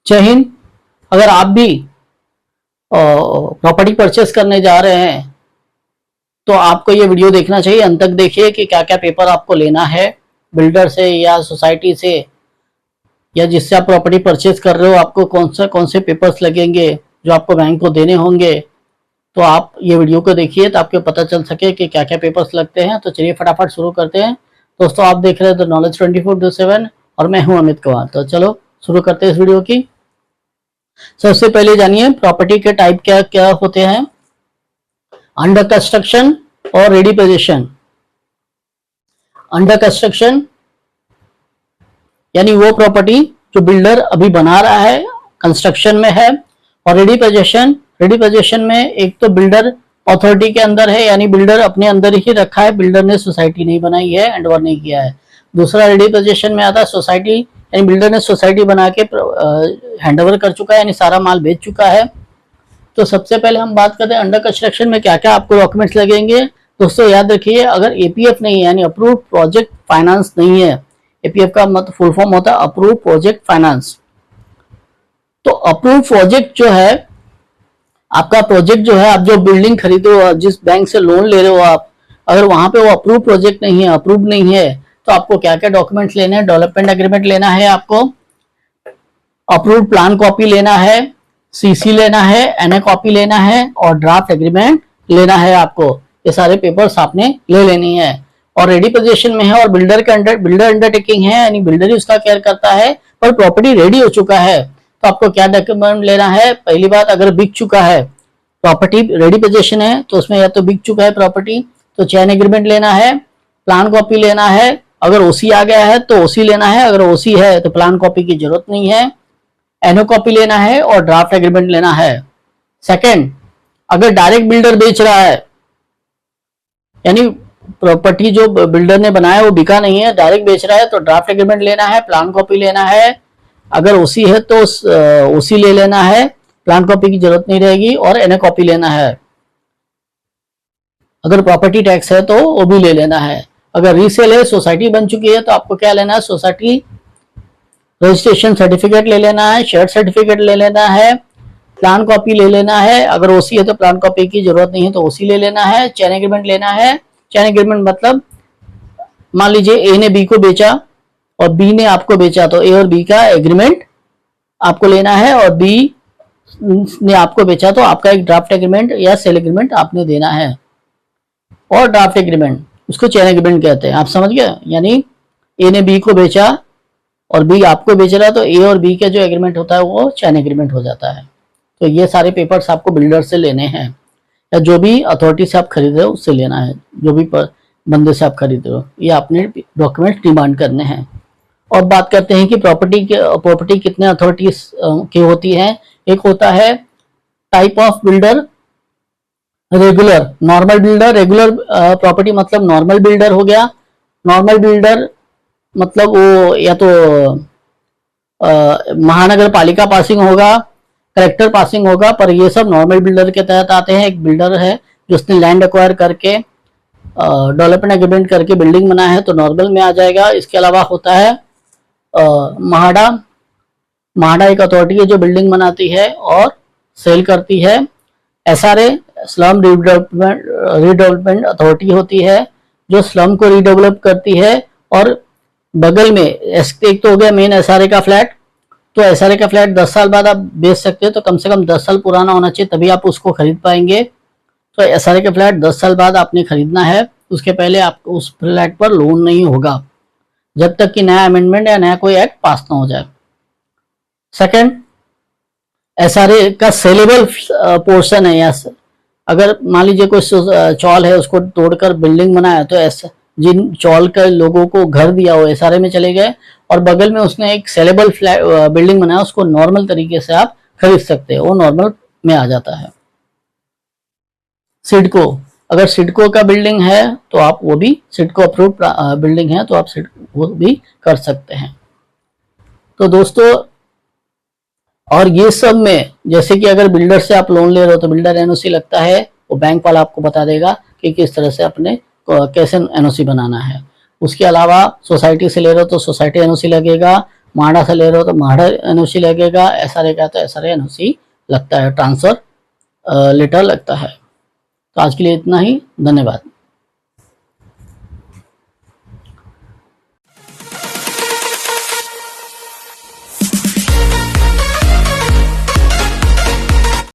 जय हिंद। अगर आप भी प्रॉपर्टी परचेस करने जा रहे हैं तो आपको ये वीडियो देखना चाहिए, अंत तक देखिए कि क्या क्या पेपर आपको लेना है बिल्डर से या सोसाइटी से या जिससे आप प्रॉपर्टी परचेस कर रहे हो, आपको कौन से पेपर्स लगेंगे जो आपको बैंक को देने होंगे। तो आप ये वीडियो को देखिए तो आपको पता चल सके कि क्या क्या पेपर्स लगते हैं। तो चलिए फटाफट शुरू करते हैं। दोस्तों, आप देख रहे हैं द नॉलेज 24/7 और मैं हूं अमित कुमार। तो चलो शुरू करते हैं इस वीडियो की। सबसे पहले जानिए प्रॉपर्टी के टाइप क्या क्या होते हैं। अंडर कंस्ट्रक्शन और रेडी पोजीशन। अंडर कंस्ट्रक्शन यानी वो प्रॉपर्टी जो बिल्डर अभी बना रहा है, कंस्ट्रक्शन में है। और रेडी पोजीशन में एक तो बिल्डर अथॉरिटी के अंदर है, यानी बिल्डर अपने अंदर ही रखा है, बिल्डर ने सोसाइटी नहीं बनाई है, हैंडओवर नहीं किया है। दूसरा रेडी पोजीशन में आता है सोसाइटी, यानी बिल्डर ने सोसाइटी बना के हैंडओवर कर चुका है, यानी सारा माल बेच चुका है। तो सबसे पहले हम बात करते हैं अंडर कंस्ट्रक्शन में क्या क्या आपको डॉक्यूमेंट्स लगेंगे। दोस्तों याद रखिए, अगर एपीएफ नहीं है यानी अप्रूव प्रोजेक्ट फाइनेंस नहीं है, एपीएफ का मतलब फुल फॉर्म होता है अप्रूव प्रोजेक्ट फाइनेंस। तो अप्रूव प्रोजेक्ट जो है, आपका प्रोजेक्ट जो है, आप जो बिल्डिंग खरीदे हो, जिस बैंक से लोन ले रहे हो आप, अगर वहां पे वो अप्रूव प्रोजेक्ट नहीं है, अप्रूव नहीं है, तो आपको क्या क्या डॉक्यूमेंट्स लेने हैं। डेवलपमेंट एग्रीमेंट लेना है आपको, अप्रूव प्लान कॉपी लेना है, सीसी लेना है, एनए कॉपी लेना है और ड्राफ्ट एग्रीमेंट लेना है आपको। ये सारे पेपर्स आपने ले लेनी है। और रेडी पोजीशन में है और बिल्डर अंडरटेकिंग है, यानी बिल्डर ही उसका केयर करता है, पर प्रॉपर्टी रेडी हो चुका है। तो आपको क्या डॉक्यूमेंट लेना है। पहली बात, अगर बिक चुका है, प्रॉपर्टी रेडी पोजीशन है तो उसमें या तो बिक चुका है प्रॉपर्टी तो चैन एग्रीमेंट लेना है, प्लान कॉपी लेना है। अगर ओसी आ गया है तो ओसी लेना है, अगर ओसी है तो प्लान कॉपी की जरूरत नहीं है, एनओ कॉपी लेना है और ड्राफ्ट एग्रीमेंट लेना है। सेकंड, अगर डायरेक्ट बिल्डर बेच रहा है, यानी प्रॉपर्टी जो बिल्डर ने बनाया वो बिका नहीं है, डायरेक्ट बेच रहा है, तो ड्राफ्ट एग्रीमेंट लेना है, प्लान कॉपी लेना है। अगर ओसी है तो ओसी ले लेना है, प्लान कॉपी की जरूरत नहीं रहेगी, और एनए कॉपी लेना है। अगर प्रॉपर्टी टैक्स है तो वो भी ले लेना है। अगर रीसेल है, सोसाइटी बन चुकी है, तो आपको क्या लेना है, सोसाइटी रजिस्ट्रेशन सर्टिफिकेट ले लेना है, शेयर सर्टिफिकेट ले लेना है, प्लान कॉपी ले लेना है। अगर ओसी है तो प्लान कॉपी की जरूरत नहीं है तो ओसी ले लेना है। चैन एग्रीमेंट लेना है। चैन एग्रीमेंट मतलब मान लीजिए ए ने बी को बेचा और बी ने आपको बेचा, तो ए और बी का एग्रीमेंट आपको लेना है, और बी ने आपको बेचा तो आपका एक ड्राफ्ट एग्रीमेंट या सेल एग्रीमेंट आपने देना है। और ड्राफ्ट एग्रीमेंट, उसको चैन एग्रीमेंट कहते हैं, आप समझ गए। यानी ए ने बी को बेचा और बी आपको बेच रहा है, तो ए और बी का जो एग्रीमेंट होता है वो चैन एग्रीमेंट हो जाता है। तो ये सारे पेपर्स आपको बिल्डर से लेने हैं या जो भी अथॉरिटी से आप खरीद रहे हो उससे लेना है, जो भी बंदे से आप खरीद रहे हो, ये आपने डॉक्यूमेंट डिमांड करने हैं। और बात करते हैं कि प्रॉपर्टी कितने अथॉरिटीज की होती है। एक होता है type of builder, regular, normal builder. Regular property मतलब नॉर्मल बिल्डर हो गया। नॉर्मल बिल्डर मतलब वो या तो महानगर पालिका पासिंग होगा, कलेक्टर पासिंग होगा, पर ये सब नॉर्मल बिल्डर के तहत आते हैं। एक बिल्डर है जिसने लैंड एक्वायर करके डेवलपमेंट एग्रीमेंट करके बिल्डिंग बनाया है तो नॉर्मल में आ जाएगा। इसके अलावा होता है महाडा एक अथॉरिटी है जो बिल्डिंग बनाती है और सेल करती है। एसआरए स्लम रीडेवलपमेंट अथॉरिटी होती है जो स्लम को रीडेवलप करती है। और बगल में एक तो हो गया मेन एसआरए का फ्लैट, तो एसआरए का फ्लैट 10 साल बाद आप बेच सकते हैं, तो कम से कम 10 साल पुराना होना चाहिए तभी आप उसको खरीद पाएंगे। तो एसआरए का फ्लैट 10 साल बाद आपने खरीदना है, उसके पहले आपको उस फ्लैट पर लोन नहीं होगा जब तक कि नया अमेंडमेंट या नया कोई एक्ट पास ना हो जाए। सेकंड, एसआरए का सेलेबल पोर्शन है, या अगर मान लीजिए कोई चौल है उसको तोड़कर बिल्डिंग बनाया, तो जिन चौल के लोगों को घर दिया हो एसआरए में चले गए, और बगल में उसने एक सेलेबल बिल्डिंग बनाया, उसको नॉर्मल तरीके से आप खरीद सकते हैं, वो नॉर्मल में आ जाता है। सिडको, अगर सिडको का बिल्डिंग है तो आप वो भी, सिडको अप्रूव बिल्डिंग है तो आप सिडको वो भी कर सकते हैं। तो दोस्तों, और ये सब में जैसे कि अगर बिल्डर से आप लोन ले रहे हो तो बिल्डर एनओसी लगता है, वो बैंक वाला आपको बता देगा कि किस तरह से अपने कैसे एनओसी बनाना है। उसके अलावा सोसाइटी से ले रहे हो तो सोसाइटी एनओसी लगेगा, माड़ा से ले रहे हो तो माड़ा एनओसी लगेगा, एसआरए का तो एसआरए एनओसी लगता है, ट्रांसफर लेटर लगता है। तो आज के लिए इतना ही, धन्यवाद।